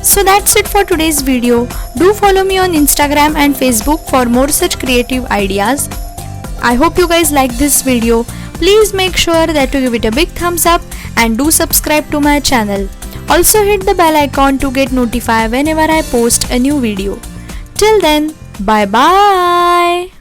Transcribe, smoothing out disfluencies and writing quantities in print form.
So that's it for today's video. Do follow me on Instagram and Facebook for more such creative ideas. I hope you guys like this video. Please make sure that you give it a big thumbs up and do subscribe to my channel. Also hit the bell icon to get notified whenever I post a new video. Till then, bye bye.